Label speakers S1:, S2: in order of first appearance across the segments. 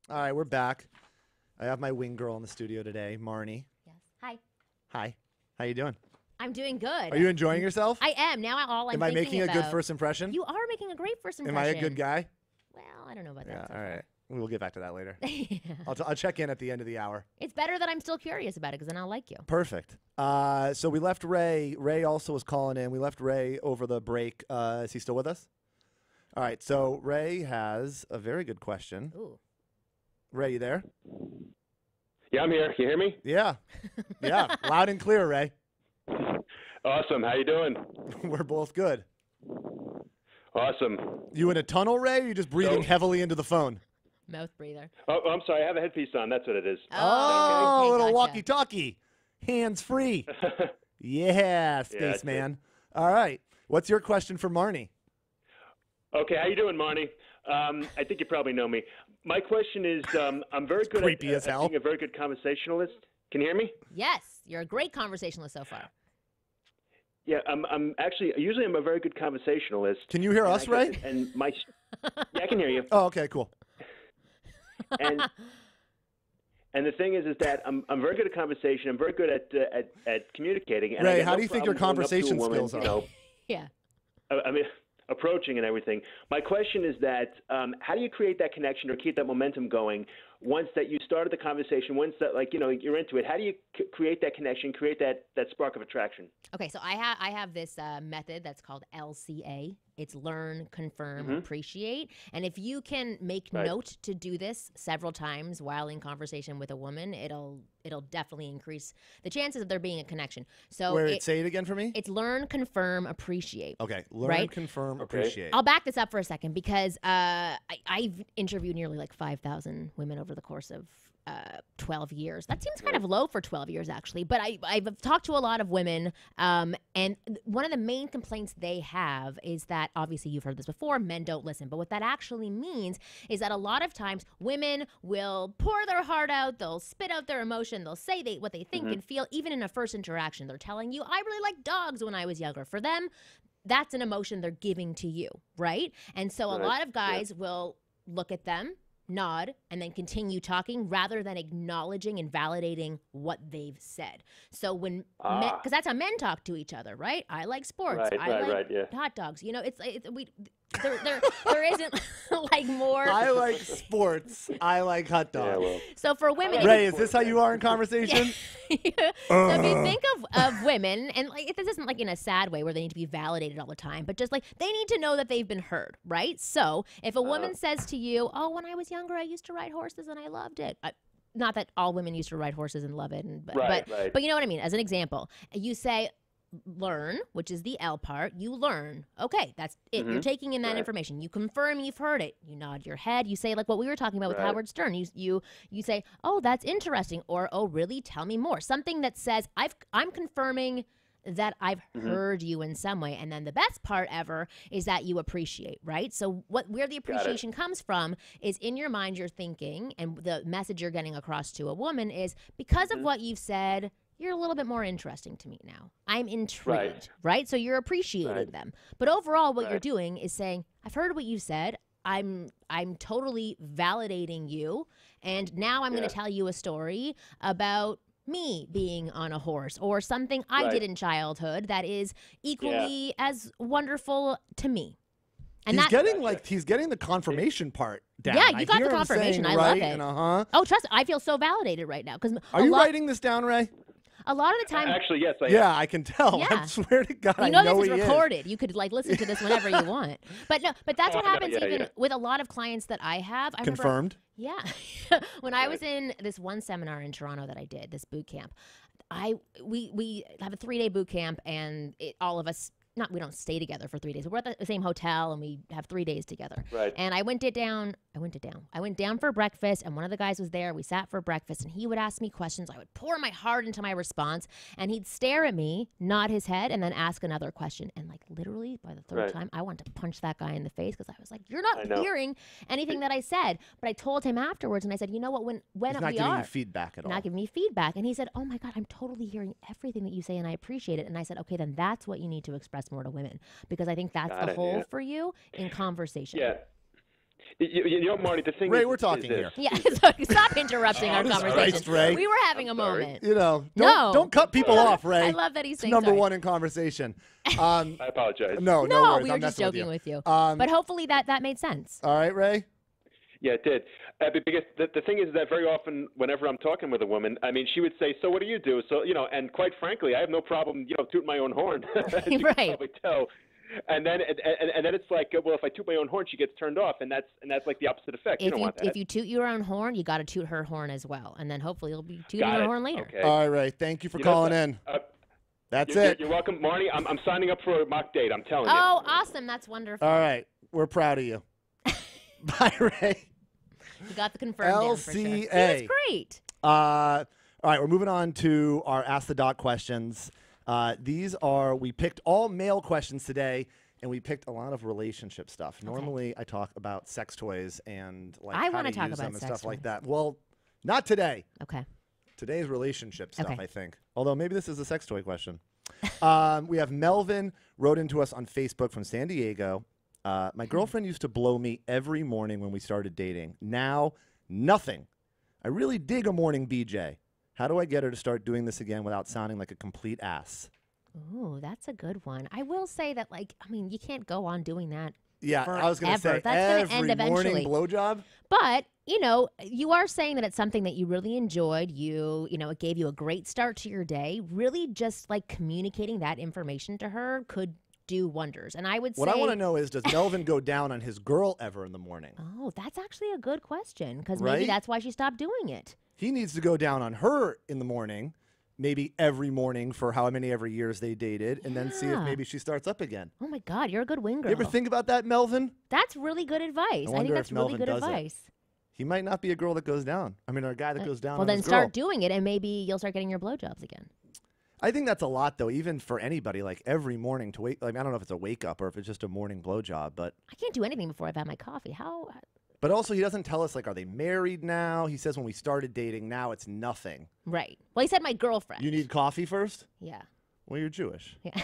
S1: All right, we're back. I have my wing girl in the studio today, Marni.
S2: Yes. Hi.
S1: Hi. How you doing?
S2: I'm doing good.
S1: Are you enjoying yourself?
S2: I am. Now
S1: Am I making a good first impression?
S2: You are making a great first impression.
S1: Am I a good guy?
S2: Well, I don't know about that.
S1: Yeah,
S2: So
S1: all
S2: far.
S1: right. We'll get back to that later.
S2: Yeah.
S1: I'll check in at the end of the hour.
S2: It's better that I'm still curious about it because then I'll like you.
S1: Perfect. So we left Ray. Ray also was calling in. We left Ray over the break. Is he still with us? All right. So Ray has a very good question.
S2: Ooh.
S1: Ray, you there?
S3: Yeah, I'm here. Can you hear me?
S1: Yeah. Yeah. Loud and clear, Ray.
S3: Awesome. How you doing?
S1: We're both good.
S3: Awesome.
S1: You in a tunnel, Ray? Or you just breathing heavily into the phone?
S2: Mouth breather.
S3: Oh, I'm sorry. I have a headpiece on. That's what it is.
S1: Oh,
S2: okay,
S1: a little
S2: gotcha.
S1: walkie-talkie. Hands free. Yeah, spaceman. All right. What's your question for Marni?
S3: Okay. How you doing, Marni? I think you probably know me. My question is, I'm very good
S1: creepy
S3: at
S1: as hell.
S3: being a very good conversationalist. Can you hear me?
S2: Yes, you're a great conversationalist so far.
S3: Yeah, I'm actually usually I'm a very good conversationalist.
S1: Can you hear us, Ray?
S3: And my yeah, I can hear you.
S1: Oh, okay, cool.
S3: And the thing is that I'm very good at conversation. I'm very good at communicating. And
S1: Ray,
S3: I got
S1: how
S3: no
S1: do you think your
S3: problem going up to a
S1: conversation
S3: woman,
S1: skills are?
S3: You know,
S2: Yeah.
S3: I mean, approaching and everything. My question is that how do you create that connection or keep that momentum going once that you started the conversation, once that, like, you know, you're into it? How do you create that connection, create that spark of attraction?
S2: Okay, so I have this method that's called LCA. It's learn, confirm, appreciate. And if you can make note to do this several times while in conversation with a woman, it'll definitely increase the chances of there being a connection. So
S1: Say it again for me.
S2: It's learn, confirm, appreciate.
S1: Okay, learn,
S2: right?
S1: confirm, appreciate.
S2: I'll back this up for a second because I've interviewed nearly like 5,000 women over the course of 12 years. That seems kind of low for 12 years, actually. But I've talked to a lot of women, and one of the main complaints they have is that, obviously you've heard this before, men don't listen. But what that actually means is that a lot of times women will pour their heart out, they'll spit out their emotion, they'll say what they think and feel, even in a first interaction. They're telling you, I really liked dogs when I was younger. For them, that's an emotion they're giving to you, right? And so a lot of guys will look at them, nod, and then continue talking rather than acknowledging and validating what they've said. So when men, because that's how men talk to each other, right? I like sports. I like hot dogs. You know, there isn't like more.
S1: I like sports. I like hot dogs.
S3: Yeah, well.
S2: So for women,
S1: Ray, is this how you are in conversation?
S2: So if you think of women, and like this isn't like in a sad way where they need to be validated all the time, but just like they need to know that they've been heard, right? So if a woman says to you, "Oh, when I was younger, I used to ride horses and I loved it." Not that all women used to ride horses and love it, but you know what I mean. As an example, you say, learn, which is the L part. You learn. Okay, that's it. You're taking in that information. You confirm you've heard it. You nod your head. You say, like what we were talking about with Howard Stern. You say, oh, that's interesting, or oh, really? Tell me more. Something that says I'm confirming that I've heard you in some way. And then the best part ever is that you appreciate, right? So where the appreciation comes from is in your mind you're thinking, and the message you're getting across to a woman is, because of what you've said, you're a little bit more interesting to me now. I'm intrigued, right? So you're appreciating them. But overall, what you're doing is saying, I've heard what you said. I'm totally validating you. And now I'm going to tell you a story about me being on a horse or something I did in childhood that is equally as wonderful to me. And
S1: he's getting the confirmation part down.
S2: Yeah, you got the confirmation. I love it.
S1: And
S2: Oh, trust me, I feel so validated right now.
S1: Are you writing this down, Ray?
S2: A lot of the time,
S3: Actually, yes, I am.
S1: Yeah, I can tell.
S2: Yeah.
S1: I swear to God,
S2: you
S1: I
S2: know
S1: know
S2: this is
S1: he
S2: recorded. You could like listen to this whenever you want. But that's what happens with a lot of clients that I have.
S1: Confirmed.
S2: Yeah. When I was in this one seminar in Toronto that I did, this boot camp, we have a 3-day boot camp, and all of us, we don't stay together for 3 days. We're at the same hotel and we have 3 days together.
S3: Right.
S2: And I went down for breakfast, and one of the guys was there. We sat for breakfast, and he would ask me questions. I would pour my heart into my response, and he'd stare at me, nod his head, and then ask another question. And like literally by the third time, I wanted to punch that guy in the face because I was like, "You're not hearing anything that I said." But I told him afterwards, and I said, "You know what? When
S1: He's not giving you feedback at all.
S2: Not giving me feedback." And he said, "Oh my God, I'm totally hearing everything that you say, and I appreciate it." And I said, "Okay, then that's what you need to express more to women, because I think that's the hole for you in conversation."
S3: Yeah. You know, Marty, the thing
S1: Ray,
S3: is,
S1: we're talking
S3: is
S1: here.
S2: Yeah, so stop interrupting our
S1: Jesus
S2: conversation.
S1: Christ, Ray.
S2: We were having a
S3: sorry.
S2: moment.
S1: You know,
S2: No.
S1: don't cut people off, Ray.
S2: I love that he's
S1: It's
S2: saying
S1: number
S2: sorry.
S1: one in conversation.
S3: I apologize.
S1: No
S2: No,
S1: worries.
S2: we were
S1: I'm
S2: just
S1: messing
S2: joking with you.
S1: Um,
S2: But hopefully that made sense.
S1: All right, Ray.
S3: Yeah, it did. Because the thing is that very often, whenever I'm talking with a woman, I mean, she would say, "So what do you do?" So and quite frankly, I have no problem, tooting my own horn. As you can
S2: Right.
S3: probably tell. And then it's like, well, if I toot my own horn, she gets turned off, and that's like the opposite effect. You don't want that.
S2: If you toot your own horn, you got to toot her horn as well, and then hopefully you'll be tooting
S3: Got
S2: her
S3: it.
S2: horn later.
S3: Okay.
S1: All right, Ray. Thank you for calling in. That's it.
S3: You're welcome, Marnie. I'm signing up for a mock date. I'm telling you.
S2: Oh, awesome! That's wonderful.
S1: All right. We're proud of you. Bye, Ray.
S2: You got the confirmed in for sure.
S1: LCA.
S2: See, that's great.
S1: All right, we're moving on to our Ask the Doc questions. We picked all male questions today, and we picked a lot of relationship stuff. Normally, I talk about sex toys and
S2: I
S1: how
S2: wanna
S1: to
S2: talk
S1: use
S2: about
S1: them and
S2: sex
S1: stuff like
S2: toys.
S1: that. Well, not today.
S2: Okay.
S1: Today's relationship stuff,
S2: Okay.
S1: I think. Although maybe this is a sex toy question. We have Melvin wrote into us on Facebook from San Diego. My girlfriend used to blow me every morning when we started dating. Now, nothing. I really dig a morning BJ. How do I get her to start doing this again without sounding like a complete ass?
S2: Ooh, that's a good one. I will say that, you can't go on doing that.
S1: Yeah, I was going to
S2: Forever.
S1: say
S2: That's gonna end
S1: every morning
S2: eventually.
S1: blowjob.
S2: But, you are saying that it's something that you really enjoyed. It gave you a great start to your day. Really just communicating that information to her could do wonders. And I would say.
S1: What I want to know is, does Melvin go down on his girl ever in the morning?
S2: Oh, that's actually a good question because
S1: Right?
S2: maybe that's why she stopped doing it.
S1: He needs to go down on her in the morning, maybe every morning for how many ever years they dated, and then see if
S2: Yeah.
S1: maybe she starts up again.
S2: Oh my God, you're a good wing girl.
S1: You ever think about that, Melvin?
S2: That's really good advice. I think
S1: wonder
S2: that's
S1: if
S2: really
S1: Melvin
S2: good
S1: does it.
S2: advice.
S1: He might not be a girl that goes down. I mean, or a guy that goes down
S2: Well,
S1: on
S2: then
S1: his
S2: start
S1: girl.
S2: doing it, and maybe you'll start getting your blowjobs again.
S1: I think that's a lot, though, even for anybody. Like every morning to wake. I don't know if it's a wake up or if it's just a morning blowjob, but
S2: I can't do anything before I've had my coffee. How?
S1: but also he doesn't tell us are they married now? He says when we started dating, now it's nothing.
S2: Right. Well, he said my girlfriend.
S1: You need coffee first?
S2: Yeah.
S1: Well, you're Jewish.
S2: Yeah.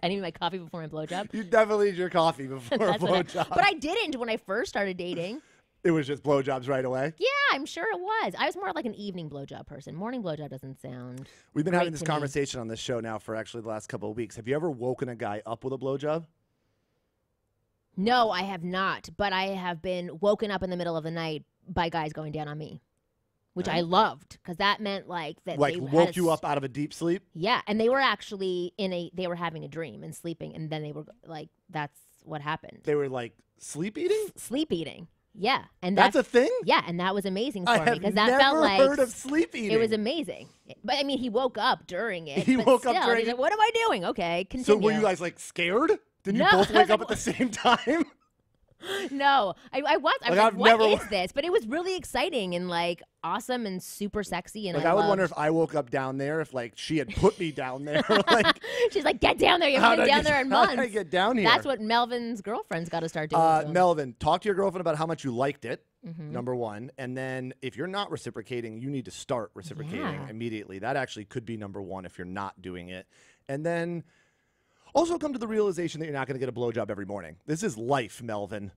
S2: I need my coffee before my blowjob.
S1: You definitely need your coffee before a
S2: That's what
S1: blowjob.
S2: but I didn't when I first started dating.
S1: It was just blowjobs right away.
S2: Yeah, I'm sure it was. I was more like an evening blowjob person. Morning blowjob doesn't sound.
S1: We've been
S2: Great
S1: having this
S2: to me.
S1: conversation on this show now for actually the last couple of weeks. Have you ever woken a guy up with a blowjob?
S2: No, I have not. But I have been woken up in the middle of the night by guys going down on me, which I loved because that meant that
S1: Like
S2: they
S1: woke
S2: had
S1: you up out of a deep sleep?
S2: Yeah, and they were actually they were having a dream and sleeping, and then they were that's what happened.
S1: They were like sleep eating?
S2: Sleep eating. Yeah, and
S1: That's a thing?
S2: yeah, and that was amazing for
S1: I
S2: me
S1: have
S2: because that
S1: never
S2: felt like
S1: heard of sleep eating.
S2: it was amazing. But I mean, he woke up during it.
S1: He
S2: but
S1: woke up
S2: still,
S1: during
S2: he's
S1: it?
S2: like, what am I doing? Okay, continue.
S1: So were you guys scared? Did you
S2: No,
S1: both
S2: I was
S1: wake up
S2: like,
S1: at the same time?
S2: No, I was. I was
S1: I've
S2: like,
S1: never-
S2: what is this? But it was really exciting and awesome and super sexy. And
S1: I would wonder
S2: loved-
S1: if I woke up down there, if she had put me down there.
S2: She's like, get down there. You
S1: how
S2: haven't
S1: did
S2: been
S1: I
S2: down there in
S1: how
S2: months.
S1: did I get down here?
S2: That's what Melvin's girlfriend's got to start doing. to him.
S1: Melvin, talk to your girlfriend about how much you liked it.
S2: Mhm.
S1: Number one. And then if you're not reciprocating, you need to start reciprocating
S2: Yeah.
S1: immediately. That actually could be number one if you're not doing it. And then also come to the realization that you're not going to get a blowjob every morning. This is life, Melvin.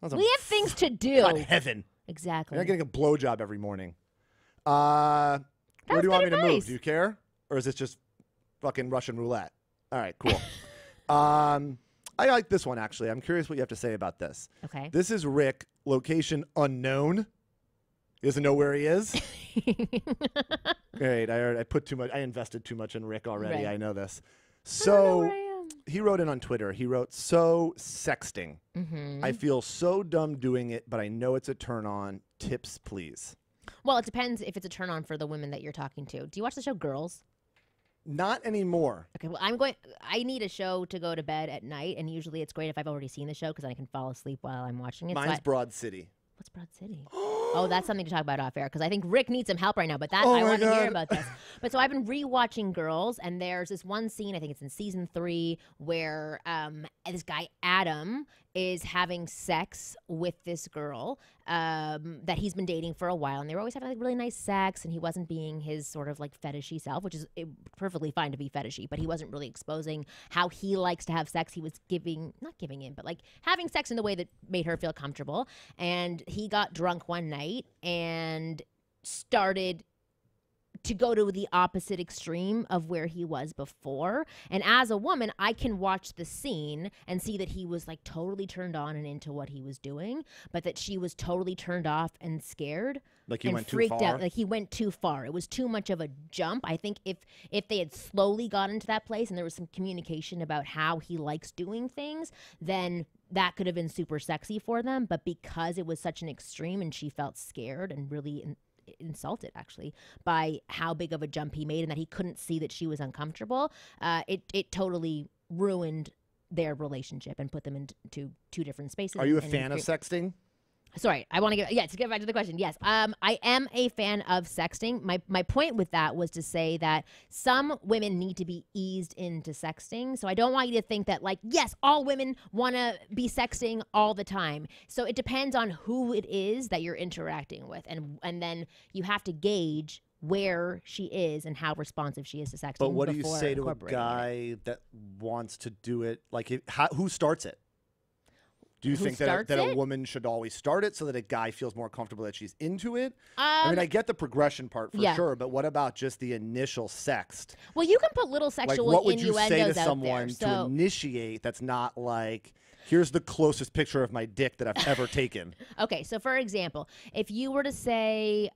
S1: That's
S2: We have things to do.
S1: not heaven.
S2: Exactly.
S1: You're not getting a blowjob every morning. Where do you want me to move?
S2: advice.
S1: Do you care? Or is this just fucking Russian roulette? All right, cool. I like this one, actually. I'm curious what you have to say about this.
S2: Okay.
S1: This is Rick, location unknown. He doesn't know where he is. Great. I put too much. I invested too much in Rick already.
S2: Right.
S1: I know this.
S2: I don't know
S1: So
S2: where I am.
S1: he wrote in on Twitter. He wrote, "So sexting.
S2: Mhm.
S1: I feel so dumb doing it, but I know it's a turn on. Tips, please."
S2: Well, it depends if it's a turn on for the women that you're talking to. Do you watch the show Girls?
S1: Not anymore.
S2: Okay, well, I need a show to go to bed at night, and usually it's great if I've already seen the show because I can fall asleep while I'm watching it. So
S1: Mine's Broad City.
S2: what's Broad City? Oh, that's something to talk about off air because I think Rick needs some help right now. But that
S1: Oh
S2: I
S1: my
S2: want to hear
S1: God.
S2: about this. But so I've been rewatching Girls, and there's this one scene I think it's in season 3 where this guy Adam is having sex with this girl that he's been dating for a while, and they were always having like really nice sex, and he wasn't being his sort of like fetishy self, which is perfectly fine to be fetishy, but he wasn't really exposing how he likes to have sex. He was not giving in, but like having sex in the way that made her feel comfortable. And he got drunk one night and started to go to the opposite extreme of where he was before. And as a woman, I can watch the scene and see that he was like totally turned on and into what he was doing, but that she was totally turned off and scared.
S1: Like he
S2: and
S1: went too
S2: freaked
S1: far?
S2: out. Like he went too far. It was too much of a jump. I think if they had slowly gotten to that place and there was some communication about how he likes doing things, then that could have been super sexy for them. But because it was such an extreme and she felt scared and really insulted actually by how big of a jump he made and that he couldn't see that she was uncomfortable, it totally ruined their relationship and put them into two different spaces.
S1: Are you a fan of sexting?
S2: Sorry, I want to get back to the question. Yes, I am a fan of sexting. My point with that was to say that some women need to be eased into sexting. So I don't want you to think that like, yes, all women want to be sexting all the time. So it depends on who it is that you're interacting with, and then you have to gauge where she is and how responsive she is to sexting.
S1: But what do you say to a guy that wants to do it? Like, who starts it? Do you think that a woman should always start it so that a guy feels more comfortable that she's into it? I mean, I get the progression part for sure, but what about just the initial sext?
S2: Well, you can put little sexual
S1: like, what would
S2: innuendos
S1: you say to
S2: out
S1: someone
S2: there,
S1: to initiate that's not like, here's the closest picture of my dick that I've ever taken?
S2: Okay, so for example, if you were to say,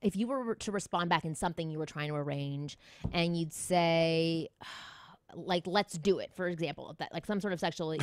S2: if you were to respond back in something you were trying to arrange, and you'd say, like, let's do it, for example, that like some sort of sexual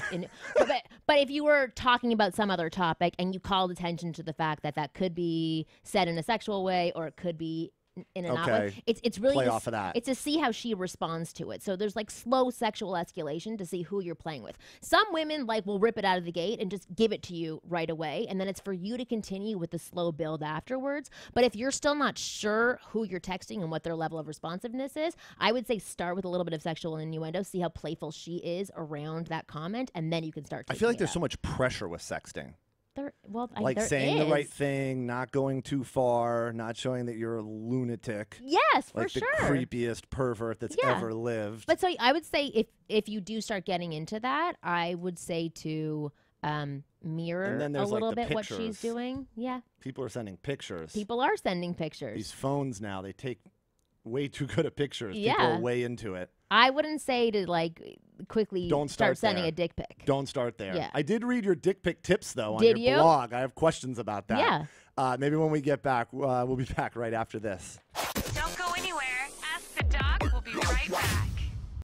S2: but if you were talking about some other topic and you called attention to the fact that that could be said in a sexual way or it could be in an way, it's really
S1: play off of that.
S2: It's to see how she responds to it. So there's like slow sexual escalation to see who you're playing with. Some women like will rip it out of the gate and just give it to you right away, and then it's for you to continue with the slow build afterwards. But if you're still not sure who you're texting and what their level of responsiveness is, I would say start with a little bit of sexual innuendo, see how playful she is around that comment, and then you can start.
S1: I feel like there's so much pressure with sexting.
S2: There
S1: saying
S2: is.
S1: the right thing, not going too far, not showing that you're a lunatic.
S2: Yes, for
S1: like
S2: sure.
S1: the creepiest pervert that's ever lived.
S2: But so I would say if you do start getting into that, I would say to mirror a little bit what she's doing. Yeah.
S1: People are sending pictures.
S2: People are sending pictures.
S1: These phones now, they take way too good at pictures. Yeah. People are way into it.
S2: I wouldn't say to like quickly start sending a dick pic.
S1: Don't start there. Yeah. I did read your dick pic tips though on
S2: your
S1: blog. I have questions about that.
S2: Yeah.
S1: Maybe when we get back, we'll be back right after this.